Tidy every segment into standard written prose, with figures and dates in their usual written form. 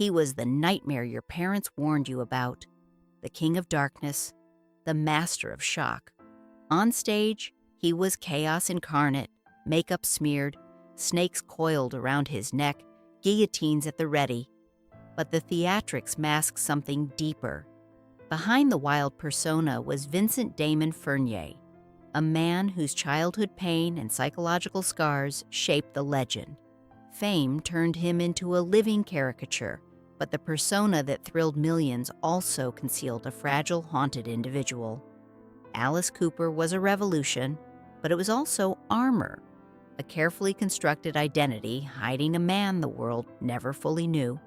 He was the nightmare your parents warned you about, the king of darkness, the master of shock. On stage, he was chaos incarnate, makeup smeared, snakes coiled around his neck, guillotines at the ready. But the theatrics masked something deeper. Behind the wild persona was Vincent Damon Furnier, a man whose childhood pain and psychological scars shaped the legend. Fame turned him into a living caricature, but the persona that thrilled millions also concealed a fragile, haunted individual. Alice Cooper was a revolution, but it was also armor, a carefully constructed identity hiding a man the world never fully knew.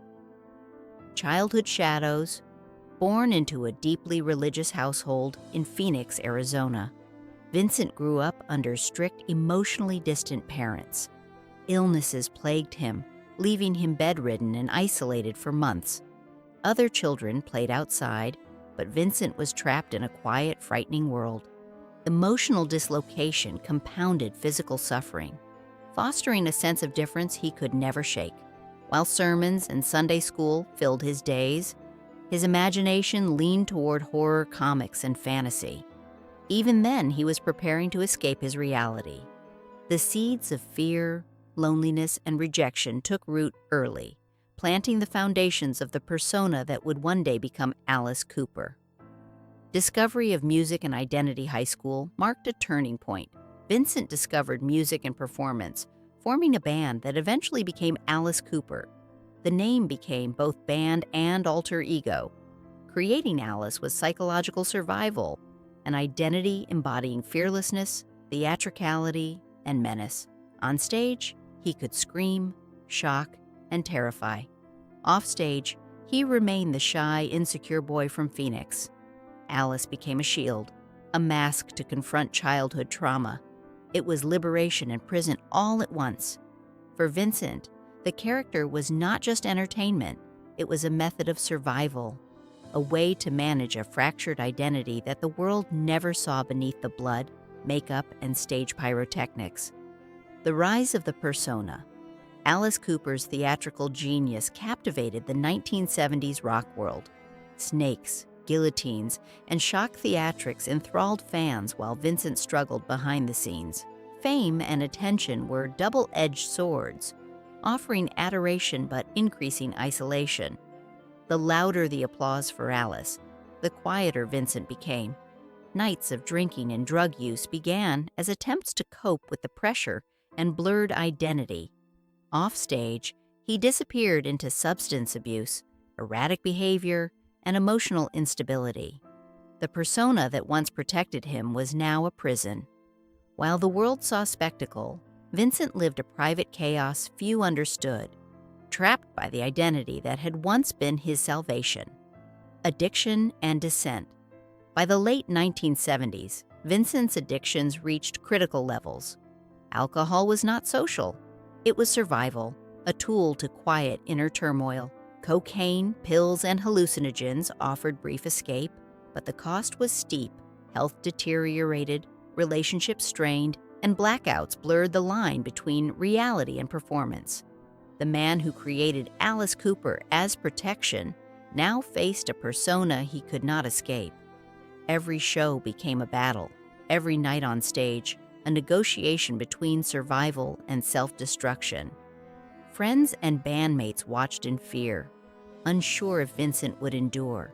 Childhood shadows, born into a deeply religious household in Phoenix, Arizona. Vincent grew up under strict, emotionally distant parents. Illnesses plagued him, leaving him bedridden and isolated for months. Other children played outside, but Vincent was trapped in a quiet, frightening world. Emotional dislocation compounded physical suffering, fostering a sense of difference he could never shake. While sermons and Sunday school filled his days, his imagination leaned toward horror comics and fantasy. Even then, he was preparing to escape his reality. The seeds of fear, loneliness, and rejection took root early, planting the foundations of the persona that would one day become Alice Cooper. Discovery of Music and Identity High School marked a turning point. Vincent discovered music and performance, forming a band that eventually became Alice Cooper. The name became both band and alter ego. Creating Alice was psychological survival, an identity embodying fearlessness, theatricality, and menace. On stage, he could scream, shock, and terrify. Off stage, he remained the shy, insecure boy from Phoenix. Alice became a shield, a mask to confront childhood trauma. It was liberation and prison all at once. For Vincent, the character was not just entertainment, it was a method of survival, a way to manage a fractured identity that the world never saw beneath the blood, makeup, and stage pyrotechnics. The rise of the persona. Alice Cooper's theatrical genius captivated the 1970s rock world. Snakes, guillotines, and shock theatrics enthralled fans while Vincent struggled behind the scenes. Fame and attention were double-edged swords, offering adoration but increasing isolation. The louder the applause for Alice, the quieter Vincent became. Nights of drinking and drug use began as attempts to cope with the pressure and blurred identity. Off-stage, he disappeared into substance abuse, erratic behavior, and emotional instability. The persona that once protected him was now a prison. While the world saw spectacle, Vincent lived a private chaos few understood, trapped by the identity that had once been his salvation. Addiction and dissent. By the late 1970s, Vincent's addictions reached critical levels. Alcohol was not social. It was survival, a tool to quiet inner turmoil. Cocaine, pills, and hallucinogens offered brief escape, but the cost was steep. Health deteriorated, relationships strained, and blackouts blurred the line between reality and performance. The man who created Alice Cooper as protection now faced a persona he could not escape. Every show became a battle, every night on stage, a negotiation between survival and self-destruction. Friends and bandmates watched in fear, unsure if Vincent would endure.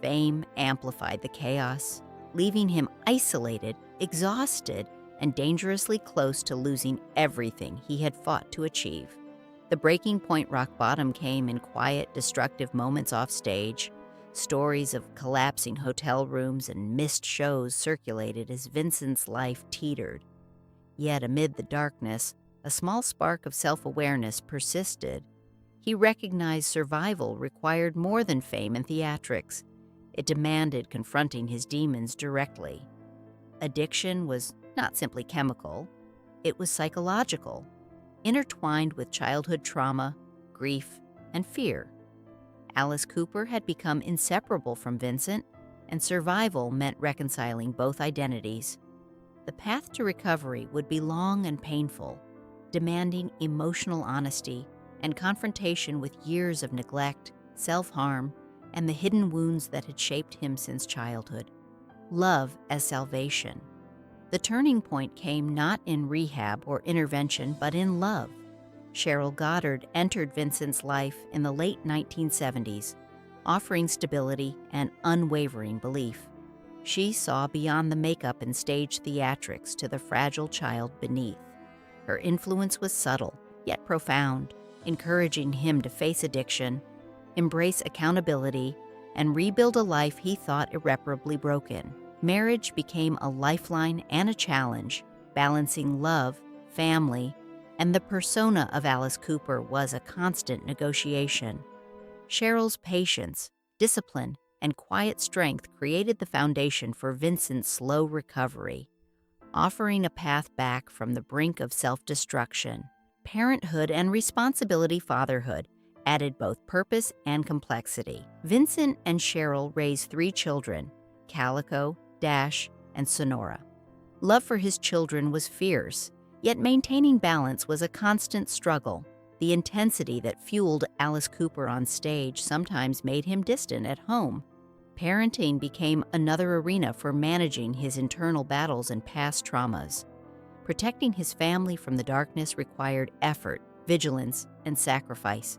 Fame amplified the chaos, leaving him isolated, exhausted, and dangerously close to losing everything he had fought to achieve. The breaking point rock bottom came in quiet, destructive moments off stage. Stories of collapsing hotel rooms and missed shows circulated as Vincent's life teetered. Yet amid the darkness, a small spark of self-awareness persisted. He recognized survival required more than fame and theatrics. It demanded confronting his demons directly. Addiction was not simply chemical, it was psychological, intertwined with childhood trauma, grief, and fear. Alice Cooper had become inseparable from Vincent, and survival meant reconciling both identities. The path to recovery would be long and painful, demanding emotional honesty and confrontation with years of neglect, self-harm, and the hidden wounds that had shaped him since childhood. Love as salvation. The turning point came not in rehab or intervention, but in love. Cheryl Goddard entered Vincent's life in the late 1970s, offering stability and unwavering belief. She saw beyond the makeup and stage theatrics to the fragile child beneath. Her influence was subtle, yet profound, encouraging him to face addiction, embrace accountability, and rebuild a life he thought irreparably broken. Marriage became a lifeline and a challenge. Balancing love, family, and the persona of Alice Cooper was a constant negotiation. Cheryl's patience, discipline, and quiet strength created the foundation for Vincent's slow recovery, offering a path back from the brink of self-destruction. Parenthood and responsibility fatherhood added both purpose and complexity. Vincent and Cheryl raised 3 children, Calico, Dash, and Sonora. Love for his children was fierce, yet maintaining balance was a constant struggle. The intensity that fueled Alice Cooper on stage sometimes made him distant at home. Parenting became another arena for managing his internal battles and past traumas. Protecting his family from the darkness required effort, vigilance, and sacrifice.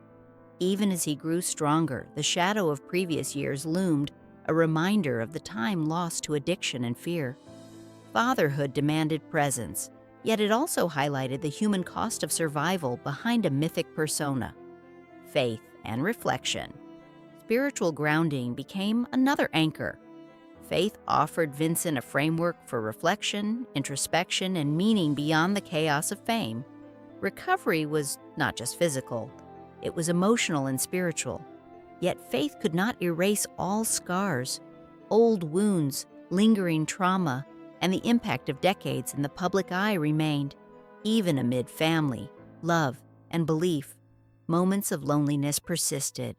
Even as he grew stronger, the shadow of previous years loomed, a reminder of the time lost to addiction and fear. Fatherhood demanded presence, yet it also highlighted the human cost of survival behind a mythic persona. Faith and reflection. Spiritual grounding became another anchor. Faith offered Vincent a framework for reflection, introspection, and meaning beyond the chaos of fame. Recovery was not just physical, it was emotional and spiritual. Yet faith could not erase all scars, old wounds, lingering trauma, and the impact of decades in the public eye remained. Even amid family, love, and belief, moments of loneliness persisted.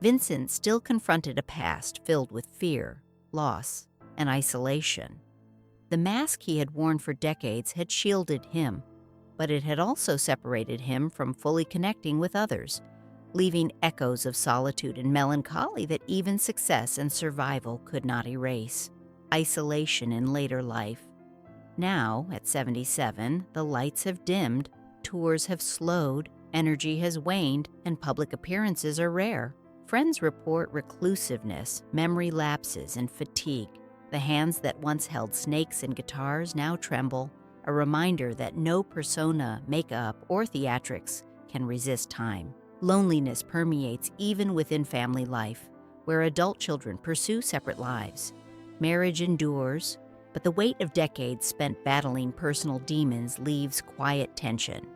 Vincent still confronted a past filled with fear, loss, and isolation. The mask he had worn for decades had shielded him, but it had also separated him from fully connecting with others, leaving echoes of solitude and melancholy that even success and survival could not erase. Isolation in later life. Now, at 77, the lights have dimmed, tours have slowed, energy has waned, and public appearances are rare. Friends report reclusiveness, memory lapses, and fatigue. The hands that once held snakes and guitars now tremble, a reminder that no persona, makeup, or theatrics can resist time. Loneliness permeates even within family life, where adult children pursue separate lives. Marriage endures, but the weight of decades spent battling personal demons leaves quiet tension.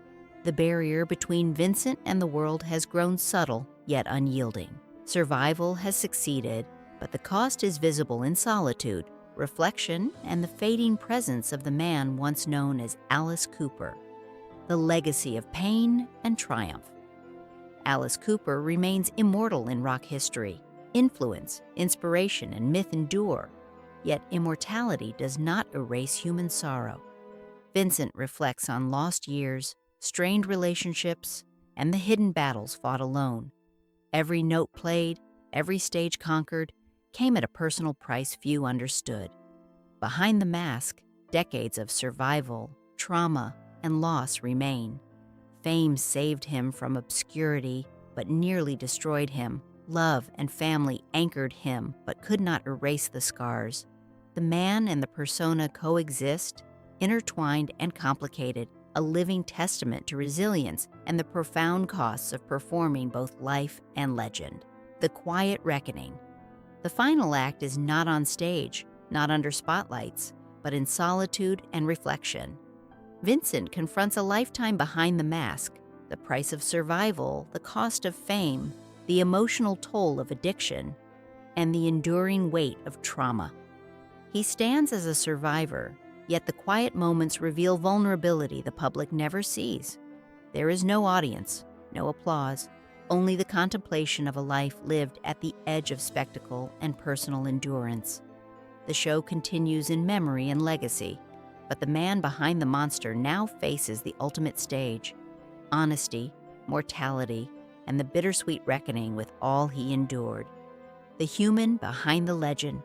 The barrier between Vincent and the world has grown subtle yet unyielding. Survival has succeeded, but the cost is visible in solitude, reflection, and the fading presence of the man once known as Alice Cooper. The legacy of pain and triumph. Alice Cooper remains immortal in rock history. Influence, inspiration, and myth endure, yet immortality does not erase human sorrow. Vincent reflects on lost years, strained relationships, and the hidden battles fought alone. Every note played, every stage conquered, came at a personal price few understood. Behind the mask, decades of survival, trauma, and loss remain. Fame saved him from obscurity, but nearly destroyed him. Love and family anchored him, but could not erase the scars. The man and the persona coexist, intertwined and complicated, a living testament to resilience and the profound costs of performing both life and legend. The quiet reckoning. The final act is not on stage, not under spotlights, but in solitude and reflection. Vincent confronts a lifetime behind the mask, the price of survival, the cost of fame, the emotional toll of addiction, and the enduring weight of trauma. He stands as a survivor, yet the quiet moments reveal vulnerability the public never sees. There is no audience, no applause, only the contemplation of a life lived at the edge of spectacle and personal endurance. The show continues in memory and legacy, but the man behind the monster now faces the ultimate stage. Honesty, mortality, and the bittersweet reckoning with all he endured. The human behind the legend.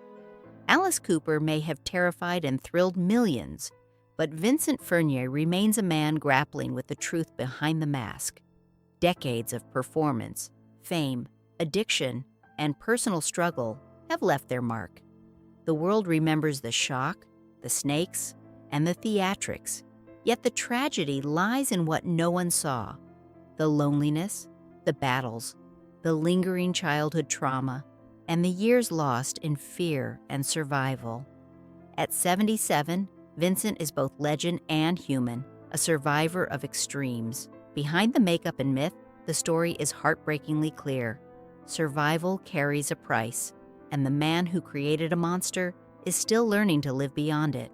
Alice Cooper may have terrified and thrilled millions, but Vincent Furnier remains a man grappling with the truth behind the mask. Decades of performance, fame, addiction, and personal struggle have left their mark. The world remembers the shock, the snakes, and the theatrics, yet the tragedy lies in what no one saw: the loneliness, the battles, the lingering childhood trauma, and the years lost in fear and survival. At 77, Vincent is both legend and human, a survivor of extremes. Behind the makeup and myth, the story is heartbreakingly clear. Survival carries a price, and the man who created a monster is still learning to live beyond it.